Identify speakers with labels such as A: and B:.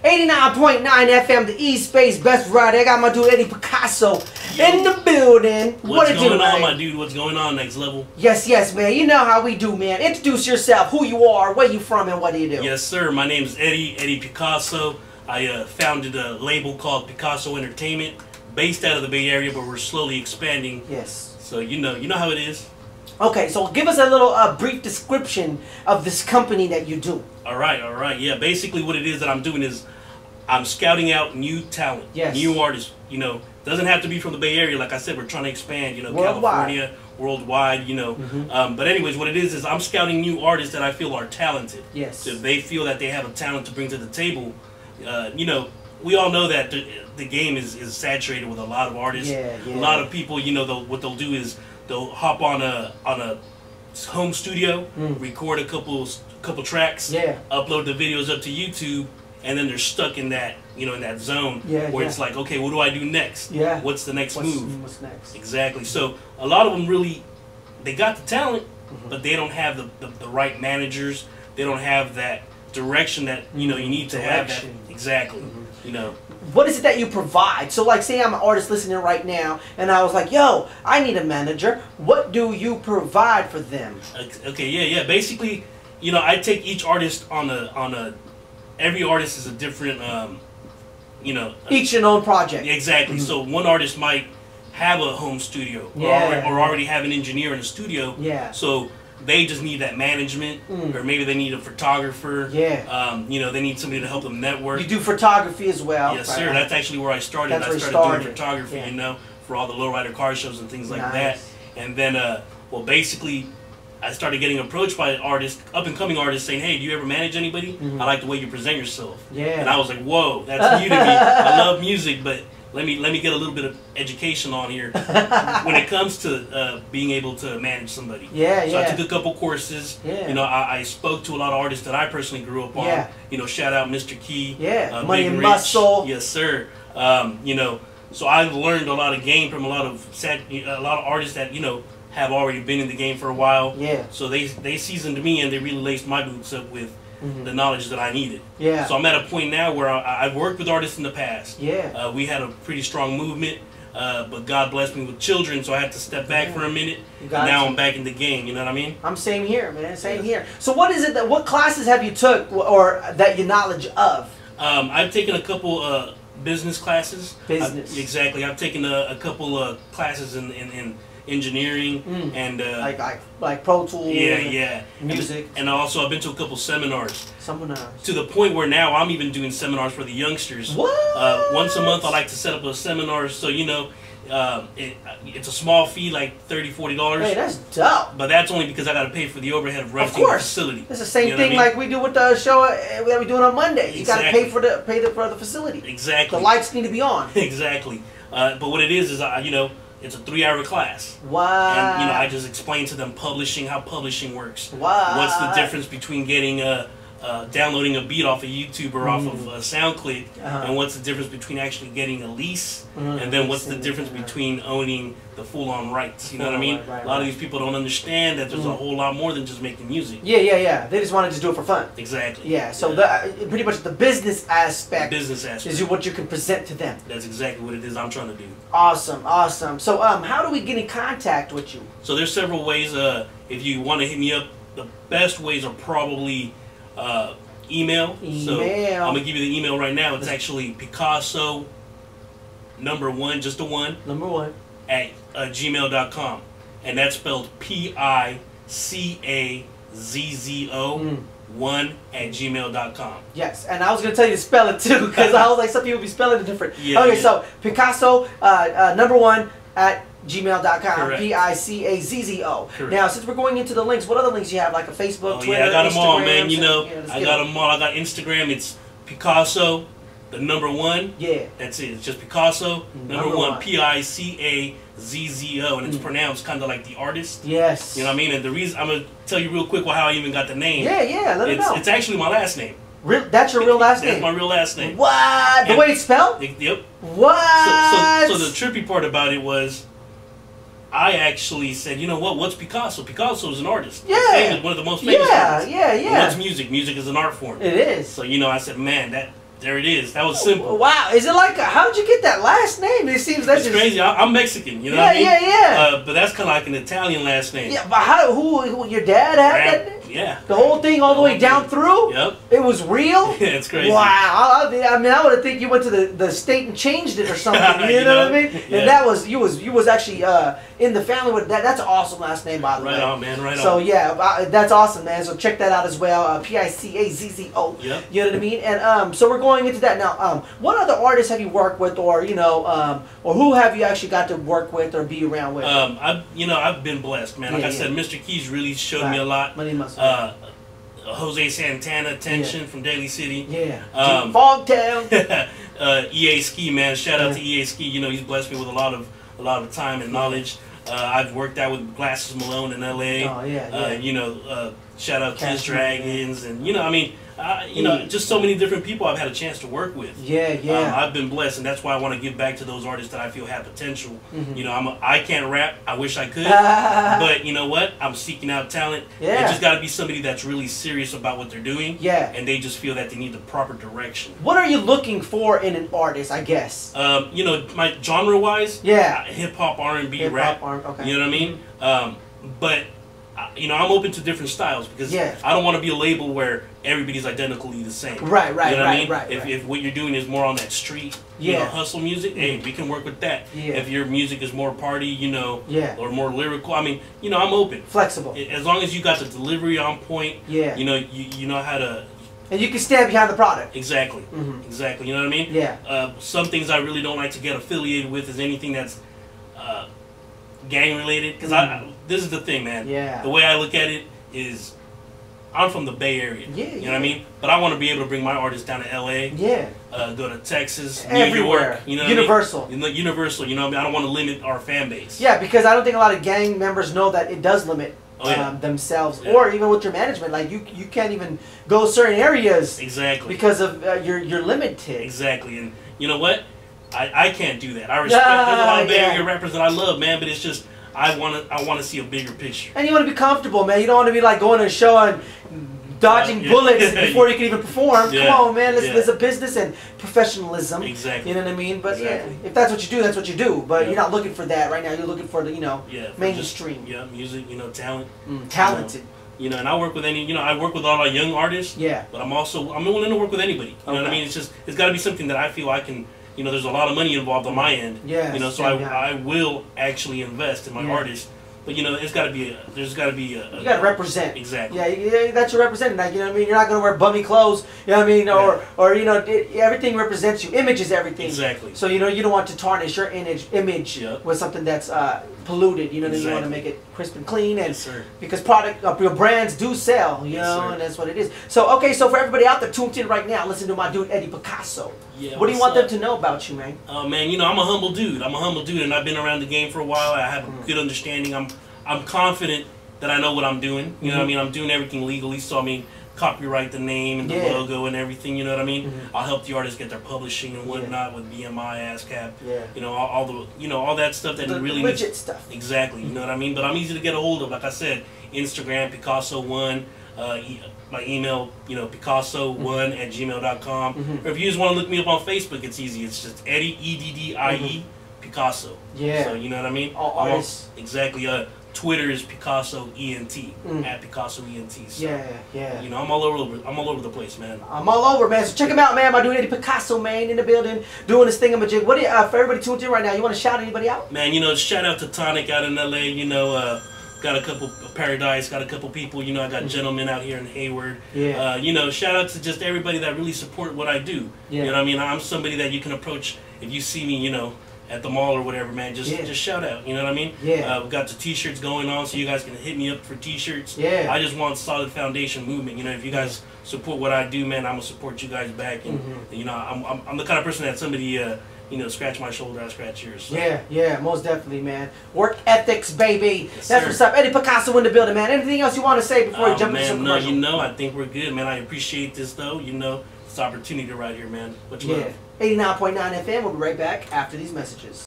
A: 89.9 FM, the East Space Best Variety. I got my dude Eddie Picazzo in the building.
B: What's going on, my dude? What's going on, Next Level?
A: Yes, man. You know how we do, man. Introduce yourself, who you are, where you from, and what do you do?
B: Yes, sir. My name is Eddie Picazzo. I founded a label called Picazzo Entertainment, based out of the Bay Area, but we're slowly expanding.
A: Yes.
B: So you know how it is.
A: Okay, so give us a little brief description of this company that you do.
B: All right. Yeah, basically what it is that I'm doing is I'm scouting out new talent, new artists. You know, doesn't have to be from the Bay Area. Like I said, we're trying to expand. You know,
A: worldwide.
B: California, worldwide. You know, but anyways, what it is I'm scouting new artists that I feel are talented.
A: Yes.
B: So if they feel that they have a talent to bring to the table, you know, we all know that the game is saturated with a lot of artists.
A: Yeah.
B: A lot of people, you know, what they'll do is they'll hop on a home studio, record a couple tracks, upload the videos up to YouTube, and then they're stuck in that, you know, in that zone where it's like, okay, what do I do next?
A: Yeah.
B: What's the next move?
A: What's next?
B: Exactly. So a lot of them really, they got the talent, but they don't have the right managers. They don't have that direction that, you know, you need to have that. Exactly. You know.
A: What is it that you provide? So, like, say I'm an artist listening right now, and I was like, yo, I need a manager. What do you provide for them?
B: Okay, yeah. Basically, you know, I take each artist on a every artist is a different, you know.
A: Each your own project.
B: Exactly. So one artist might have a home studio or already have an engineer in a studio.
A: Yeah.
B: So they just need that management, or maybe they need a photographer.
A: Yeah.
B: You know, they need somebody to help them network.
A: You do photography as well.
B: Yes, sir. That's actually where I started. I started doing photography, you know, for all the lowrider car shows and things like that. And then, well, basically, I started getting approached by artists, up-and-coming artists, saying, "Hey, do you ever manage anybody? I like the way you present yourself."
A: Yeah.
B: And I was like, "Whoa, that's new to me. I love music, but let me get a little bit of education on here when it comes to being able to manage somebody." So I took a couple courses. You know, I spoke to a lot of artists that I personally grew up on. You know, shout out Mr. Key.
A: Money
B: Big
A: and
B: Rich.
A: Muscle.
B: Yes, sir. You know, so I've learned a lot of game from a lot of artists that, you know, have already been in the game for a while. So they seasoned me, and they really laced my boots up with the knowledge that I needed. So I'm at a point now where I've worked with artists in the past. We had a pretty strong movement, but God blessed me with children, so I had to step back for a minute. And now I'm back in the game. You know what I mean?
A: I'm same here, man. Same here. So what is it that what classes have you took or that your knowledge of?
B: I've taken a couple business classes.
A: Exactly.
B: I've taken a couple classes in engineering and
A: like Pro Tools, music,
B: and also I've been to a couple seminars. To the point where now I'm even doing seminars for the youngsters.
A: What?
B: Once a month I like to set up a seminar, so you know, it's a small fee, like $30–40.
A: Hey, that's dope.
B: But that's only because I got to pay for the overhead of renting the facility.
A: It's the same thing like we do with the show that we're doing on Monday. You got to pay for the facility.
B: Exactly.
A: The lights need to be on.
B: Exactly. But what it is you know, it's a 3-hour class.
A: Wow.
B: And, you know, I just explain to them how publishing works.
A: Wow.
B: What's the difference between getting downloading a beat off of YouTube or off of SoundClick, and what's the difference between actually getting a lease, and then what's the difference between owning the full-on rights? You know what I mean? A lot of these people don't understand that there's a whole lot more than just making music.
A: Yeah. They just want to just do it for fun.
B: Exactly.
A: Yeah. So pretty much the business aspect is what you can present to them.
B: That's exactly what it is I'm trying to do.
A: Awesome. So how do we get in contact with you?
B: So there's several ways. If you want to hit me up, the best ways are probably email. So I'm gonna give you the email right now. It's actually Picazzo #1, just a one. #1 at gmail.com, and that's spelled Picazzo 1 at gmail.com.
A: Yes, and I was gonna tell you to spell it too, because I was like, some people be spelling it different. So Picazzo #1 at gmail.com. Picazzo. Now, since we're going into the links, what other links you have? Like a Facebook, Twitter,
B: I got them all,
A: Instagram,
B: man. You know, I got them all. I got Instagram. It's Picazzo, the #1. That's it. It's just Picazzo, #1. Picazzo, and it's pronounced kind of like the artist.
A: Yes.
B: You know what I mean? And the reason, I'm gonna tell you real quick how I even got the name.
A: Let me know.
B: It's actually my last name.
A: That's your real last name?
B: That's my real last name.
A: What? The way it's spelled?
B: Yep.
A: What?
B: So the trippy part about it was, I actually said, you know what? What's Picazzo? Picazzo is an artist. Famous, one of the most famous artists. But what's music? Music is an art form.
A: It is.
B: So, you know, I said, man, there it is. That was simple.
A: Wow, is it like how'd you get that last name? It seems that's
B: just crazy. I'm Mexican, you know what I mean?
A: Yeah.
B: But that's kind of like an Italian last name.
A: Yeah, but who your dad had that name?
B: Yeah.
A: The whole thing all the way down through?
B: Yep.
A: It was real?
B: Yeah, it's crazy.
A: Wow. I mean, I would have think you went to the state and changed it or something. You know what I mean?
B: Yeah.
A: And that was you was actually in the family with that. That's an awesome last name, by the way.
B: Right on, man. Right on.
A: So yeah, that's awesome, man. So check that out as well. Picazzo.
B: Yep.
A: You know what I mean? And so we're going into that now. What other artists have you worked with, or or who have you actually got to work with or be around with?
B: I've been blessed, man. Like I said, Mr. Keys really showed me a lot.
A: Money must.
B: Jose Santana, Tension from Daly City.
A: Yeah. Fogtown.
B: EA Ski, man. Shout out to EA Ski. You know, he's blessed me with a lot of time and knowledge. I've worked out with Glasses Malone in LA.
A: Oh yeah.
B: Shout out to Dragons, and I mean, just so many different people I've had a chance to work with.
A: Yeah.
B: I've been blessed, and that's why I want to give back to those artists that I feel have potential. I can't rap. I wish I could, but you know what? I'm seeking out talent.
A: Yeah.
B: It just got to be somebody that's really serious about what they're doing.
A: Yeah.
B: And they just feel that they need the proper direction.
A: What are you looking for in an artist? I guess.
B: My genre-wise.
A: Yeah.
B: Hip hop, R&B, rap.
A: Okay.
B: You know what I mean? But I'm open to different styles because I don't want to be a label where everybody's identically the same.
A: Right.
B: You know what I mean?
A: Right.
B: If what you're doing is more on that street, hustle music, hey, we can work with that.
A: Yeah.
B: If your music is more party, or more lyrical, I mean, I'm open.
A: Flexible.
B: As long as you got the delivery on point,
A: you
B: know how to.
A: And you can stand behind the product.
B: Exactly. Exactly. You know what I mean?
A: Yeah.
B: Some things I really don't like to get affiliated with is anything that's gang related, because this is the thing, man.
A: Yeah.
B: The way I look at it is, I'm from the Bay Area.
A: Yeah.
B: You know what I mean? But I want to be able to bring my artists down to LA.
A: Yeah.
B: Go to Texas,
A: everywhere.
B: New York. You know,
A: Universal.
B: What I mean? Universal. You know what I mean? I don't want to limit our fan base.
A: Yeah, because I don't think a lot of gang members know that it does limit themselves, or even with your management. Like you can't even go certain areas.
B: Exactly.
A: Because of you're limited.
B: Exactly, and you know what? I can't do that. I respect. There's a lot of Bay Area rappers that I love, man, but it's just I want to see a bigger picture. And
A: you want to be comfortable, man. You don't want to be like going to a show and dodging bullets before you can even perform. Come on, man. There's a business and professionalism.
B: Exactly.
A: You know what I mean? But if that's what you do, that's what you do. But you're not looking for that right now. You're looking for the mainstream.
B: Just, music. Talent.
A: Talented.
B: And I work with I work with all our young artists.
A: Yeah.
B: But I'm willing to work with anybody. You know what I mean? It's got to be something that I feel I can. There's a lot of money involved on my end.
A: Yeah.
B: So I will actually invest in my artists. But it's got to be there's got to be a.
A: You got to represent.
B: Exactly.
A: Yeah, that's your representing. Like, you know what I mean? You're not going to wear bummy clothes. You know what I mean? Or everything represents you. Image is everything.
B: Exactly.
A: So you don't want to tarnish your image with something that's polluted. You know what I mean? You want to make it crisp and clean, and because your brands do sell. You know, and that's what it is. So so for everybody out there tuned in right now, listen to my dude Eddie Picazzo.
B: Yeah,
A: what do you want them to know about you, man?
B: Man, I'm a humble dude. And I've been around the game for a while. I have a good understanding. I'm confident that I know what I'm doing. You know what I mean? I'm doing everything legally, so copyright the name and the logo and everything. You know what I mean? I'll help the artists get their publishing and whatnot with BMI, ASCAP. Yeah. All that stuff that really
A: legit stuff.
B: Exactly. You know what I mean? But I'm easy to get a hold of. Like I said, Instagram Picazzo1. My email, Picazzo1@gmail.com. Or if you just want to look me up on Facebook, it's easy. It's just Eddie Eddie Picazzo.
A: Yeah.
B: So you know what I mean?
A: All artists.
B: Exactly. Twitter is Picazzo ENT at Picazzo ENT. So,
A: yeah.
B: I'm all over the place, man.
A: I'm all over, man. So check him out, man. My dude Eddie Picazzo, man, in the building, doing his thingamajig. What for everybody tuned in right now? You want to shout anybody out?
B: Man, shout out to Tonic out in LA. Got a couple Paradise, got a couple people. I got Gentlemen out here in Hayward.
A: Yeah.
B: Shout out to just everybody that really support what I do.
A: Yeah.
B: You know what I mean? I'm somebody that you can approach if you see me. At the mall or whatever, man, just shout out. You know what I mean?
A: Yeah.
B: We've got the T-shirts going on, so you guys can hit me up for T-shirts.
A: Yeah.
B: I just want solid foundation movement. If you guys support what I do, man, I'm gonna support you guys back. And I'm the kind of person that somebody scratch my shoulder, I scratch yours. So.
A: Yeah, most definitely, man. Work ethics, baby.
B: Yes,
A: that's what's up. Eddie Picazzo in the building, man. Anything else you want to say before you jump into some commercial?
B: No, I think we're good, man. I appreciate this though. This opportunity right here, man. Much love.
A: 89.9 FM. We'll be right back after these messages.